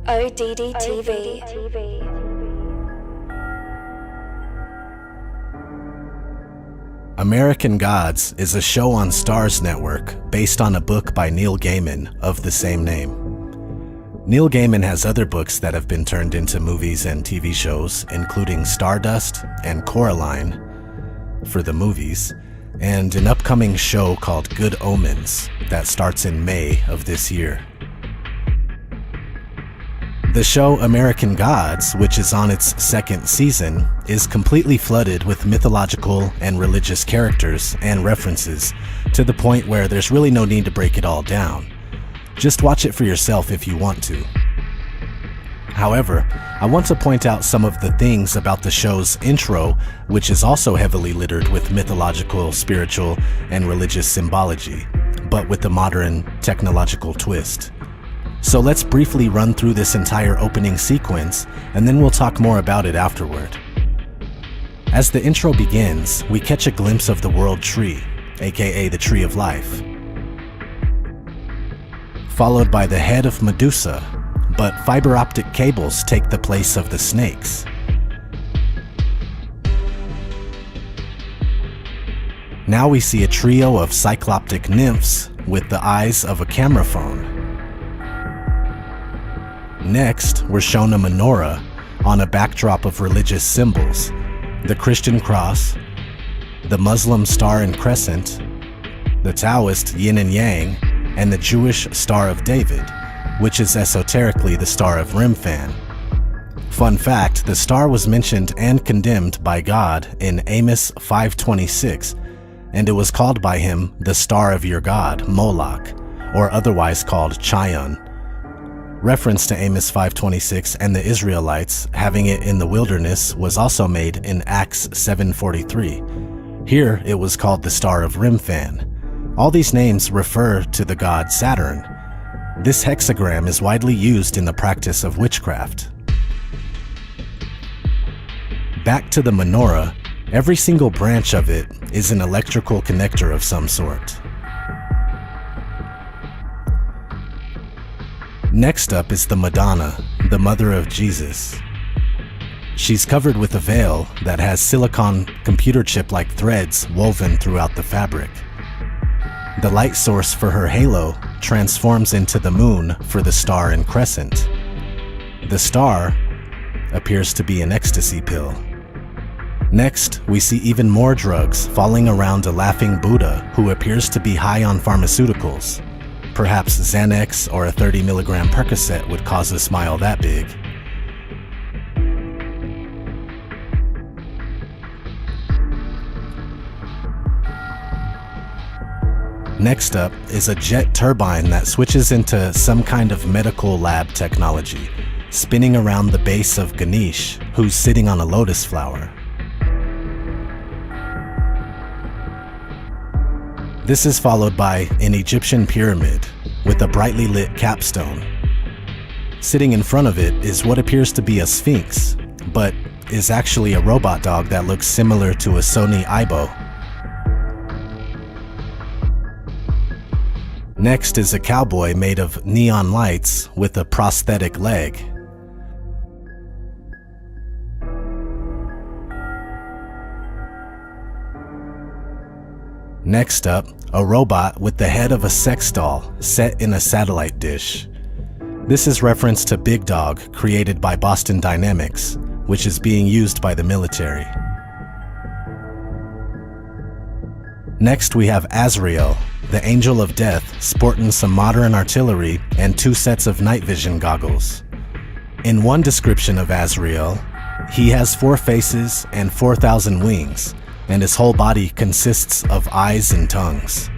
ODD TV. American Gods is a show on Starz Network based on a book by Neil Gaiman of the same name. Neil Gaiman has other books that have been turned into movies and TV shows, including Stardust and Coraline for the movies, and an upcoming show called Good Omens that starts in May of this year. The show American Gods, which is on its second season, is completely flooded with mythological and religious characters and references to the point where there's really no need to break it all down. Just watch it for yourself if you want to. However, I want to point out some of the things about the show's intro, which is also heavily littered with mythological, spiritual, and religious symbology, but with a modern technological twist. So let's briefly run through this entire opening sequence, and then we'll talk more about it afterward. As the intro begins, we catch a glimpse of the World Tree, aka the Tree of Life, followed by the head of Medusa, but fiber optic cables take the place of the snakes. Now we see a trio of cycloptic nymphs with the eyes of a camera phone. Next, we're shown a menorah on a backdrop of religious symbols: the Christian cross, the Muslim star and crescent, the Taoist yin and yang, and the Jewish Star of David, which is esoterically the Star of Remphan. Fun fact, the star was mentioned and condemned by God in Amos 5:26, and it was called by him the Star of your God, Moloch, or otherwise called Chion. Reference to Amos 5:26 and the Israelites having it in the wilderness was also made in Acts 7:43. Here it was called the Star of Remphan. All these names refer to the god Saturn. This hexagram is widely used in the practice of witchcraft. Back to the menorah, every single branch of it is an electrical connector of some sort. Next up is the Madonna, the mother of Jesus. She's covered with a veil that has silicon computer chip-like threads woven throughout the fabric. The light source for her halo transforms into the moon for the star and crescent. The star appears to be an ecstasy pill. Next, we see even more drugs falling around a laughing Buddha who appears to be high on pharmaceuticals. Perhaps Xanax or a 30 milligram Percocet would cause a smile that big. Next up is a jet turbine that switches into some kind of medical lab technology, spinning around the base of Ganesh, who's sitting on a lotus flower. This is followed by an Egyptian pyramid with a brightly lit capstone. Sitting in front of it is what appears to be a sphinx, but is actually a robot dog that looks similar to a Sony Aibo. Next is a cowboy made of neon lights with a prosthetic leg. Next up, a robot with the head of a sex doll set in a satellite dish. This is reference to Big Dog, created by Boston Dynamics, which is being used by the military. Next we have Azrael, the Angel of Death, sporting some modern artillery and 2 sets of night vision goggles. In one description of Azrael, he has 4 faces and 4,000 wings, and his whole body consists of eyes and tongues.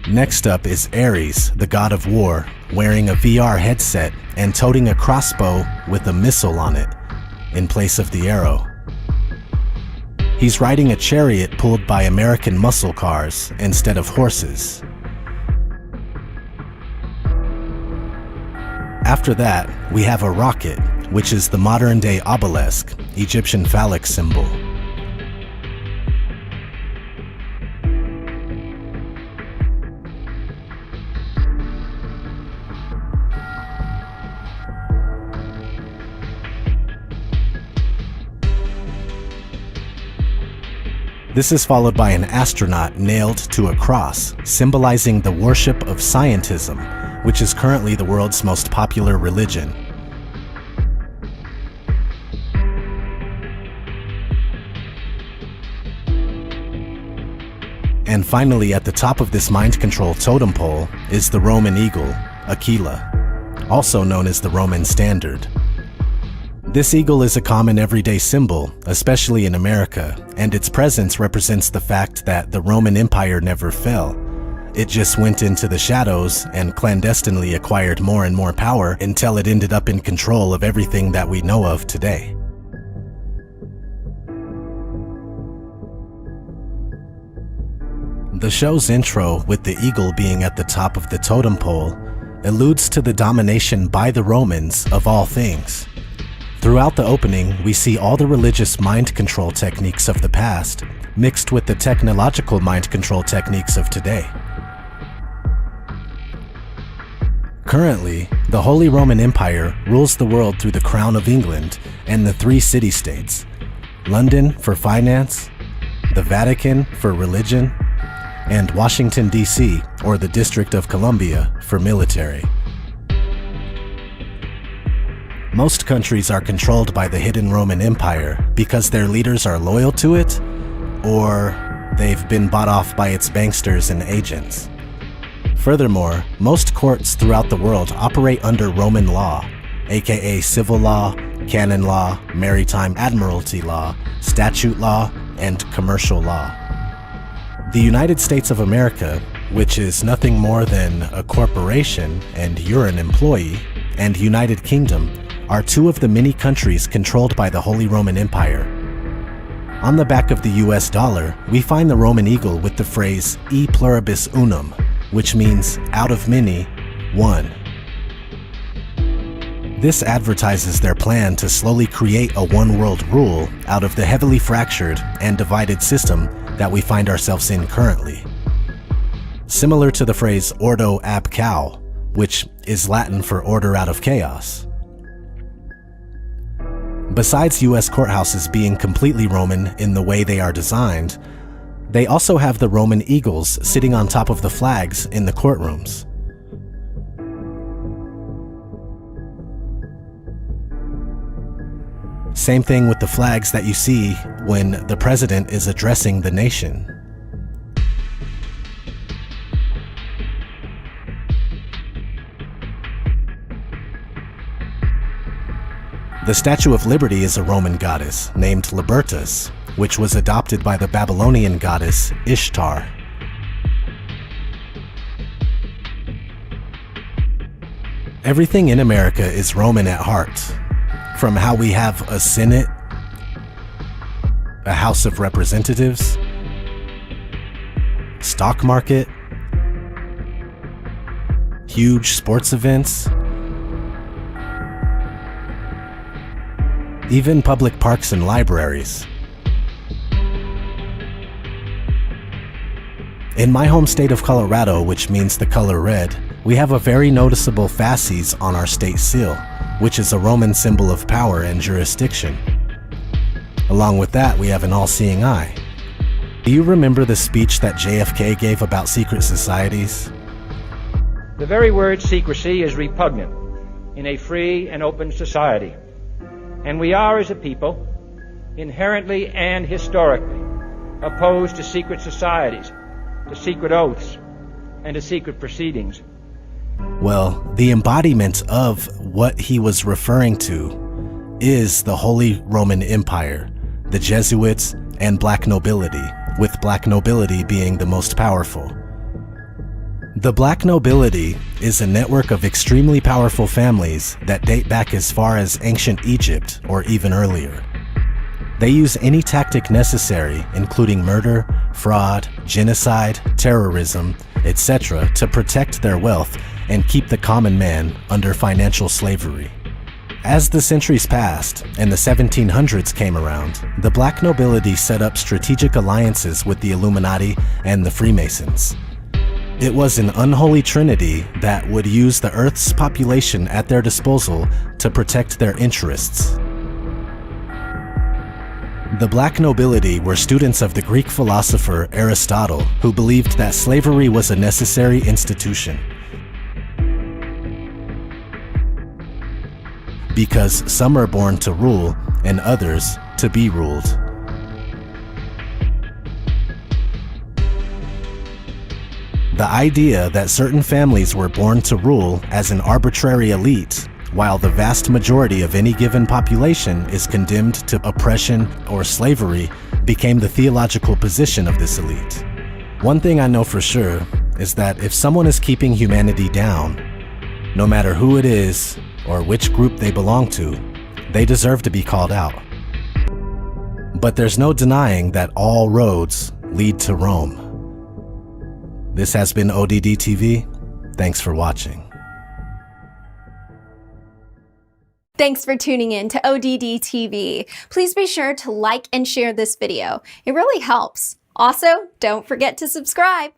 Next up is Ares, the god of war, wearing a VR headset and toting a crossbow with a missile on it, in place of the arrow. He's riding a chariot pulled by American muscle cars instead of horses. After that, we have a rocket, which is the modern-day obelisk, Egyptian phallic symbol. This is followed by an astronaut nailed to a cross, symbolizing the worship of scientism, which is currently the world's most popular religion. And finally, at the top of this mind control totem pole is the Roman eagle, Aquila, also known as the Roman standard. This eagle is a common everyday symbol, especially in America, and its presence represents the fact that the Roman Empire never fell. It just went into the shadows and clandestinely acquired more and more power until it ended up in control of everything that we know of today. The show's intro, with the eagle being at the top of the totem pole, alludes to the domination by the Romans of all things. Throughout the opening, we see all the religious mind control techniques of the past mixed with the technological mind control techniques of today. Currently, the Holy Roman Empire rules the world through the Crown of England and the 3 city-states: London for finance, the Vatican for religion, and Washington, D.C., or the District of Columbia, for military. Most countries are controlled by the hidden Roman Empire because their leaders are loyal to it, or they've been bought off by its banksters and agents. Furthermore, most courts throughout the world operate under Roman law, aka civil law, canon law, maritime admiralty law, statute law, and commercial law. The United States of America, which is nothing more than a corporation and you're an employee, and United Kingdom are 2 of the many countries controlled by the Holy Roman Empire. On the back of the US dollar, we find the Roman eagle with the phrase E pluribus unum, which means out of many, one. This advertises their plan to slowly create a one-world rule out of the heavily fractured and divided system that we find ourselves in currently. Similar to the phrase ordo ab chao, which is Latin for order out of chaos. Besides US courthouses being completely Roman in the way they are designed, they also have the Roman eagles sitting on top of the flags in the courtrooms. Same thing with the flags that you see when the president is addressing the nation. The Statue of Liberty is a Roman goddess named Libertas, which was adopted by the Babylonian goddess Ishtar. Everything in America is Roman at heart. From how we have a Senate, a House of Representatives, stock market, huge sports events, even public parks and libraries. In my home state of Colorado, which means the color red, we have a very noticeable fasces on our state seal, which is a Roman symbol of power and jurisdiction. Along with that, we have an all-seeing eye. Do you remember the speech that JFK gave about secret societies? The very word secrecy is repugnant in a free and open society. And we are, as a people, inherently and historically opposed to secret societies, to secret oaths, and to secret proceedings. Well, the embodiment of what he was referring to is the Holy Roman Empire, the Jesuits, and black nobility, with black nobility being the most powerful. The black nobility is a network of extremely powerful families that date back as far as ancient Egypt or even earlier. They use any tactic necessary, including murder, fraud, genocide, terrorism, etc., to protect their wealth and keep the common man under financial slavery. As the centuries passed and the 1700s came around, the black nobility set up strategic alliances with the Illuminati and the Freemasons. It was an unholy trinity that would use the Earth's population at their disposal to protect their interests. The black nobility were students of the Greek philosopher Aristotle, who believed that slavery was a necessary institution. Because some are born to rule and others to be ruled. The idea that certain families were born to rule as an arbitrary elite, while the vast majority of any given population is condemned to oppression or slavery, became the theological position of this elite. One thing I know for sure is that if someone is keeping humanity down, no matter who it is or which group they belong to, they deserve to be called out. But there's no denying that all roads lead to Rome. This has been ODD TV. Thanks for watching. Thanks for tuning in to ODD TV. Please be sure to like and share this video. It really helps. Also, don't forget to subscribe.